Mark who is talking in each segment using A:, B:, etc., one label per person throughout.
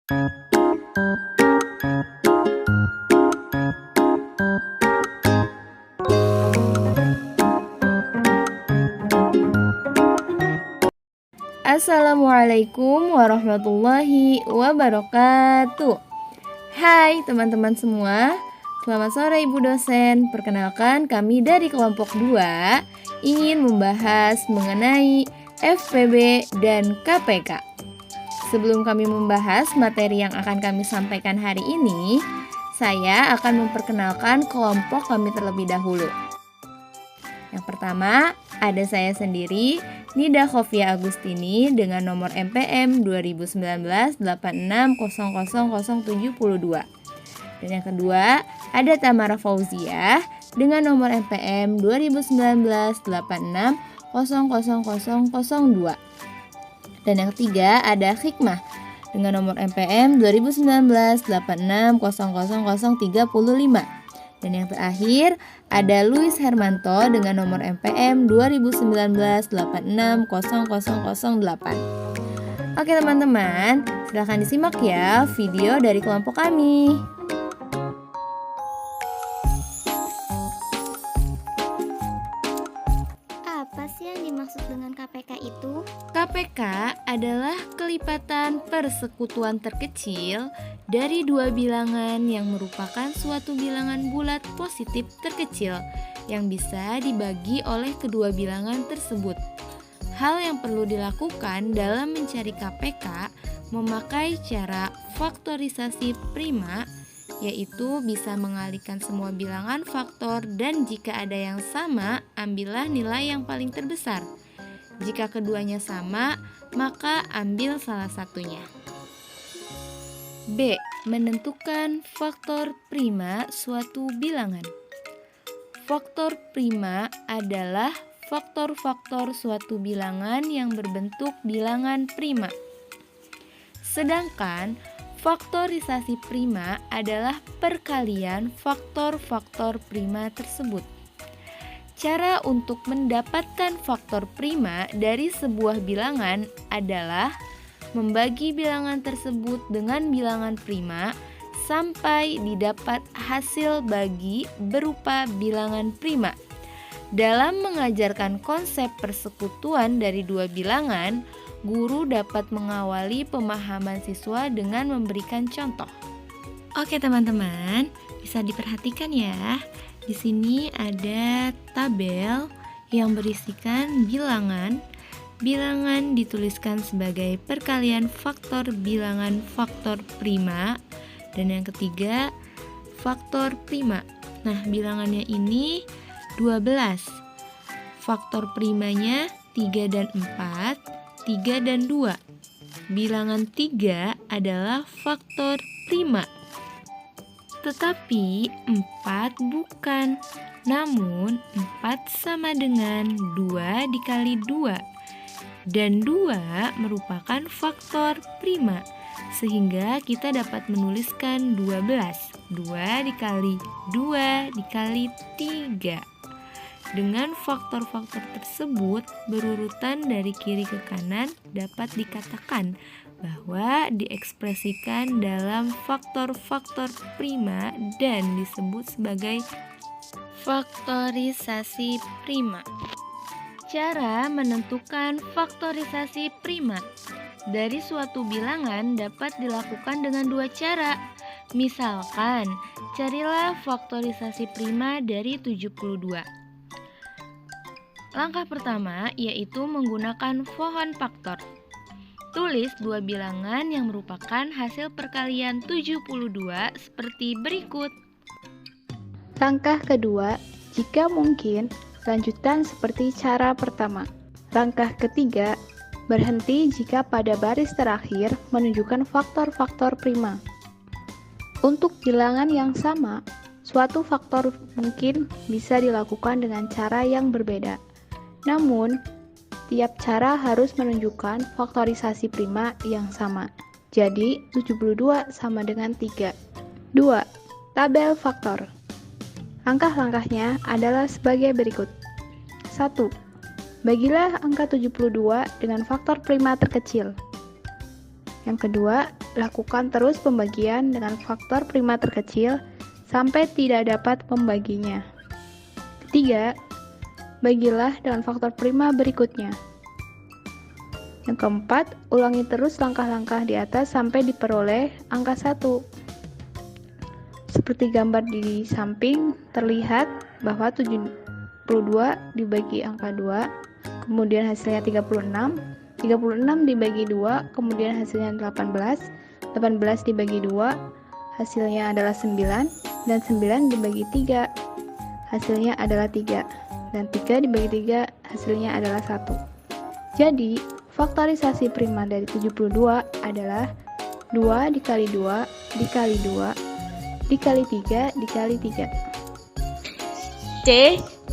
A: Assalamualaikum warahmatullahi wabarakatuh. Hai teman-teman semua, selamat sore Ibu dosen. Perkenalkan, kami dari kelompok 2 ingin membahas mengenai FPB dan KPK. Sebelum kami membahas materi yang akan kami sampaikan hari ini, saya akan memperkenalkan kelompok kami terlebih dahulu. Yang pertama, ada saya sendiri, Nida Khofia Agustini dengan nomor MPM 2019-860072. Dan yang kedua, ada Tamara Fauziah dengan nomor MPM 2019-860002. Dan yang ketiga, ada Hikmah dengan nomor MPM 2019-860035. Dan yang terakhir, ada Luis Hermanto dengan nomor MPM 2019-860008. Oke teman-teman, silakan disimak ya video dari kelompok kami.
B: Apa sih yang dimaksud dengan KPK itu?
A: KPK adalah kelipatan persekutuan terkecil dari dua bilangan yang merupakan suatu bilangan bulat positif terkecil yang bisa dibagi oleh kedua bilangan tersebut. Hal yang perlu dilakukan dalam mencari KPK memakai cara faktorisasi prima, yaitu bisa mengalihkan semua bilangan faktor dan jika ada yang sama, ambillah nilai yang paling terbesar. Jika keduanya sama, maka ambil salah satunya. B. Menentukan faktor prima suatu bilangan. Faktor prima adalah faktor-faktor suatu bilangan yang berbentuk bilangan prima. Sedangkan faktorisasi prima adalah perkalian faktor-faktor prima tersebut. Cara untuk mendapatkan faktor prima dari sebuah bilangan adalah membagi bilangan tersebut dengan bilangan prima sampai didapat hasil bagi berupa bilangan prima. Dalam mengajarkan konsep persekutuan dari dua bilangan, guru dapat mengawali pemahaman siswa dengan memberikan contoh. Oke teman-teman, bisa diperhatikan ya. Di sini ada tabel yang berisikan bilangan. Bilangan dituliskan sebagai perkalian faktor bilangan faktor prima. Dan yang ketiga, faktor prima. Nah, bilangannya ini 12. Faktor primanya 3 dan 4, 3 dan 2. Bilangan 3 adalah faktor prima. Tetapi 4 bukan. Namun 4 sama dengan 2 dikali 2. Dan 2 merupakan faktor prima. Sehingga kita dapat menuliskan 12. 2 dikali 2 dikali 3. Dengan faktor-faktor tersebut berurutan dari kiri ke kanan dapat dikatakan bahwa diekspresikan dalam faktor-faktor prima dan disebut sebagai faktorisasi prima. Cara menentukan faktorisasi prima dari suatu bilangan dapat dilakukan dengan dua cara. Misalkan, carilah faktorisasi prima dari 72. Langkah pertama yaitu menggunakan pohon faktor. Tulis dua bilangan yang merupakan hasil perkalian 72 seperti berikut.
C: Langkah kedua, jika mungkin, lanjutkan seperti cara pertama. Langkah ketiga, berhenti jika pada baris terakhir menunjukkan faktor-faktor prima. Untuk bilangan yang sama, suatu faktor mungkin bisa dilakukan dengan cara yang berbeda. Namun, tiap cara harus menunjukkan faktorisasi prima yang sama. Jadi, 72 sama dengan 3. 2. Tabel faktor. Langkah-langkahnya adalah sebagai berikut. 1. Bagilah angka 72 dengan faktor prima terkecil. Yang kedua, lakukan terus pembagian dengan faktor prima terkecil sampai tidak dapat membaginya. Ketiga, bagilah dengan faktor prima berikutnya. Yang keempat, ulangi terus langkah-langkah di atas sampai diperoleh angka 1. Seperti gambar di samping, terlihat bahwa 72 dibagi angka 2, kemudian hasilnya 36, 36 dibagi 2, kemudian hasilnya 18, 18 dibagi 2, hasilnya adalah 9, dan 9 dibagi 3, hasilnya adalah 3, dan 3 dibagi 3, hasilnya adalah 1. Jadi, faktorisasi prima dari 72 adalah 2 dikali 2 dikali 2 dikali 3 dikali 3.
D: C.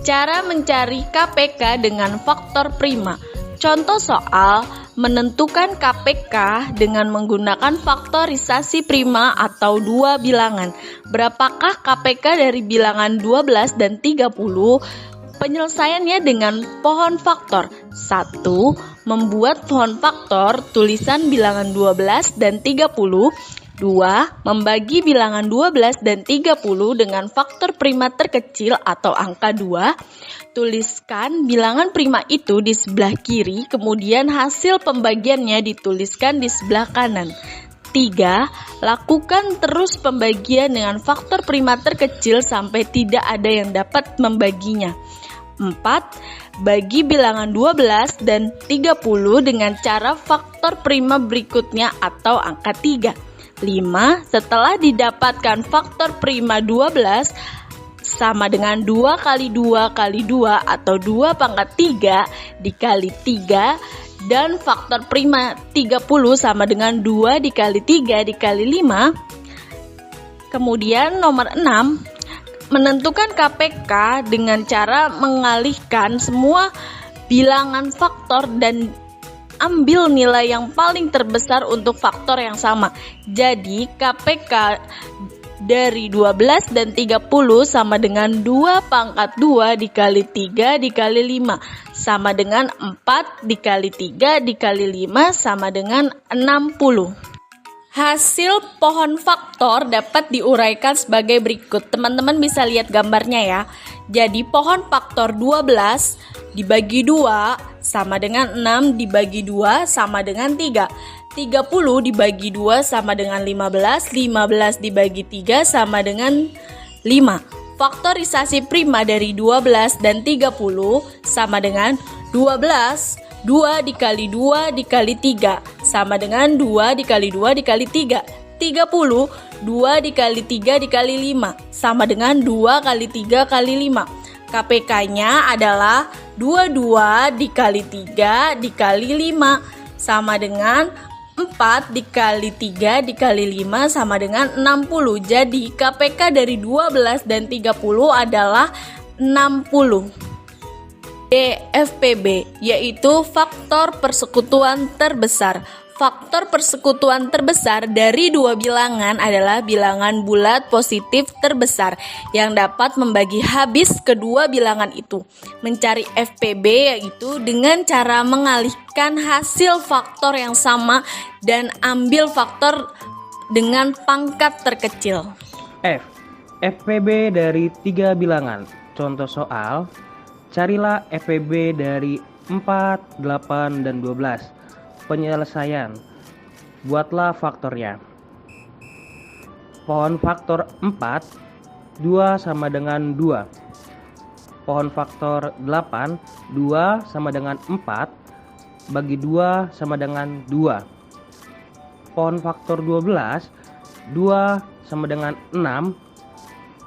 D: Cara mencari KPK dengan faktor prima. Contoh soal menentukan KPK dengan menggunakan faktorisasi prima atau dua bilangan. Berapakah KPK dari bilangan 12 dan 30? Penyelesaiannya dengan pohon faktor. 1. Membuat pohon faktor tulisan bilangan 12 dan 30. 2. Membagi bilangan 12 dan 30 dengan faktor prima terkecil atau angka 2. Tuliskan bilangan prima itu di sebelah kiri, kemudian hasil pembagiannya dituliskan di sebelah kanan. 3. Lakukan terus pembagian dengan faktor prima terkecil sampai tidak ada yang dapat membaginya. 4. Bagi bilangan 12 dan 30 dengan cara faktor prima berikutnya atau angka 3. 5. Setelah didapatkan faktor prima 12 sama dengan 2 kali 2 kali 2 atau 2 pangkat 3 dikali 3 dan faktor prima 30 sama dengan 2 dikali 3 dikali 5. Kemudian nomor 6, menentukan KPK dengan cara mengalihkan semua bilangan faktor dan ambil nilai yang paling terbesar untuk faktor yang sama. Jadi KPK dari 12 dan 30 sama dengan 2 pangkat 2 dikali 3 dikali 5 sama dengan 4 dikali 3 dikali 5 sama dengan 60. Hasil pohon faktor dapat diuraikan sebagai berikut. Teman-teman bisa lihat gambarnya ya. Jadi pohon faktor 12 dibagi 2 sama dengan 6 dibagi 2 sama dengan 3. 30 dibagi 2 sama dengan 15. 15 dibagi 3 sama dengan 5. Faktorisasi prima dari 12 dan 30 sama dengan 12 2 dikali 2 dikali 3 sama dengan 2 dikali 2 dikali 3. 30 2 dikali 3 dikali 5 sama dengan 2 kali 3 kali 5. KPK-nya adalah 22 dikali 3 dikali 5 sama dengan 4 dikali 3 dikali 5 sama dengan 60. Jadi KPK dari 12 dan 30 adalah 60. FPB, yaitu faktor persekutuan terbesar. Faktor persekutuan terbesar dari dua bilangan adalah bilangan bulat positif terbesar yang dapat membagi habis kedua bilangan itu. Mencari FPB yaitu dengan cara mengalihkan hasil faktor yang sama dan ambil faktor dengan pangkat terkecil.
E: FPB dari 3 bilangan. Contoh soal, carilah FPB dari 4, 8, dan 12. Penyelesaian, buatlah faktornya. Pohon faktor 4, 2 sama dengan 2. Pohon faktor 8, 2 sama dengan 4, bagi 2 sama dengan 2. Pohon faktor 12, 2 sama dengan 6,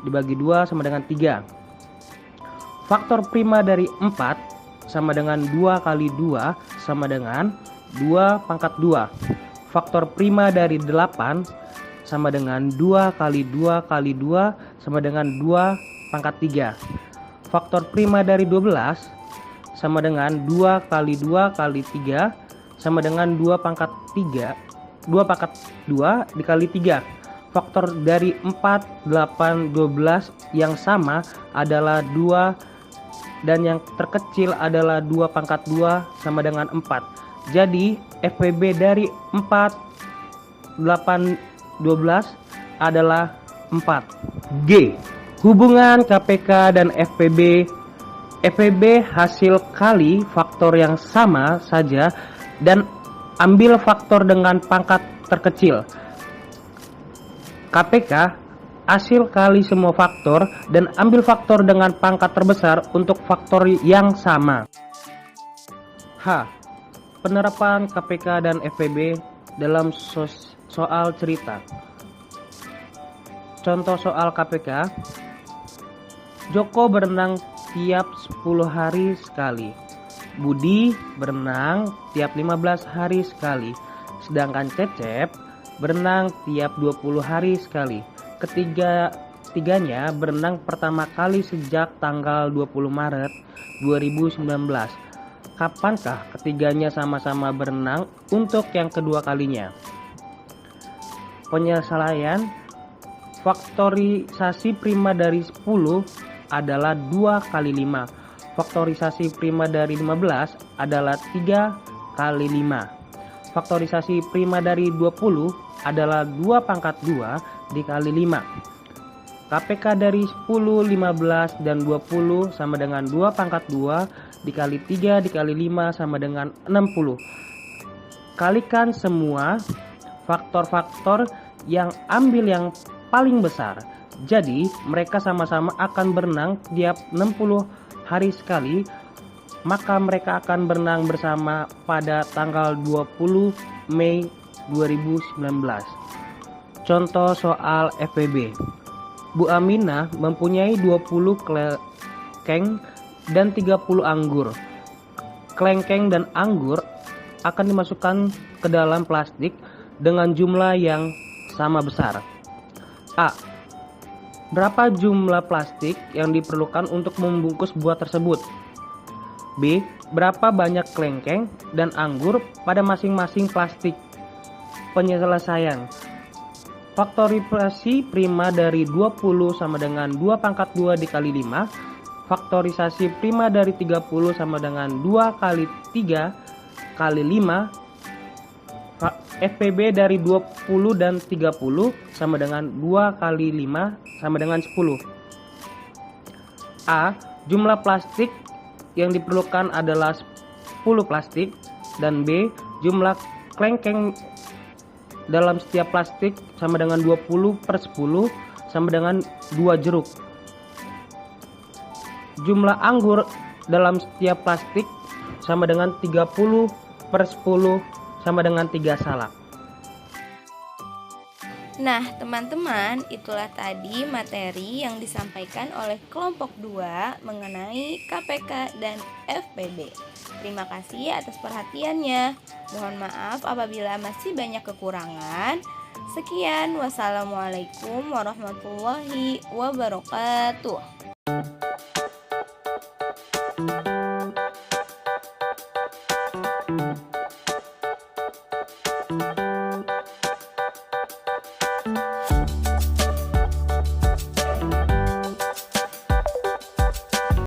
E: dibagi 2 sama dengan 3. Faktor prima dari 4 sama dengan 2 kali 2 sama dengan 2 pangkat 2. Faktor prima dari 8 sama dengan 2 kali 2 kali 2 sama dengan 2 pangkat 3. Faktor prima dari 12 sama dengan 2 kali 2 kali 3 sama dengan 2 pangkat 3. 2 pangkat 2 dikali 3. Faktor dari 4, 8, 12 yang sama adalah 2 dan yang terkecil adalah 2 pangkat 2 sama dengan 4. Jadi FPB dari 4, 8, 12 adalah 4. G. Hubungan KPK dan FPB. FPB hasil kali faktor yang sama saja dan ambil faktor dengan pangkat terkecil. KPK hasil kali semua faktor dan ambil faktor dengan pangkat terbesar untuk faktor yang sama. H. Penerapan KPK dan FPB dalam soal cerita. Contoh soal KPK. Joko berenang tiap 10 hari sekali. Budi berenang tiap 15 hari sekali. Sedangkan Cecep berenang tiap 20 hari sekali. Ketiganya berenang pertama kali sejak tanggal 20 Maret 2019. Kapankah ketiganya sama-sama berenang untuk yang kedua kalinya? Penyelesaian. Faktorisasi prima dari 10 adalah 2 kali 5. Faktorisasi prima dari 15 adalah 3 kali 5. Faktorisasi prima dari 20 adalah 2 pangkat 2 dikali 5. KPK dari 10, 15, dan 20 sama dengan 2 pangkat 2 dikali 3 dikali 5 sama dengan 60. Kalikan semua faktor-faktor yang ambil yang paling besar. Jadi mereka sama-sama akan berenang tiap 60 hari sekali. Maka mereka akan berenang bersama pada tanggal 20 Mei 2019. Contoh soal FPB. Bu Aminah mempunyai 20 klengkeng dan 30 anggur. Klengkeng dan anggur akan dimasukkan ke dalam plastik dengan jumlah yang sama besar. A. Berapa jumlah plastik yang diperlukan untuk membungkus buah tersebut? B. Berapa banyak klengkeng dan anggur pada masing-masing plastik? Penyelesaian. Faktorisasi prima dari 20 sama dengan 2 pangkat 2 dikali 5. Faktorisasi prima dari 30 sama dengan 2 kali 3 kali 5. FPB dari 20 dan 30 sama dengan 2 kali 5 sama dengan 10. A. Jumlah plastik yang diperlukan adalah 10 plastik. Dan B. Jumlah klengkeng dalam setiap plastik sama dengan 20/10 sama dengan 2 jeruk. Jumlah anggur dalam setiap plastik sama dengan 30/10 sama dengan 3 salak.
A: Nah, teman-teman, itulah tadi materi yang disampaikan oleh kelompok 2 mengenai KPK dan FPB. Terima kasih atas perhatiannya. Mohon maaf apabila masih banyak kekurangan. Sekian, wassalamualaikum warahmatullahi wabarakatuh.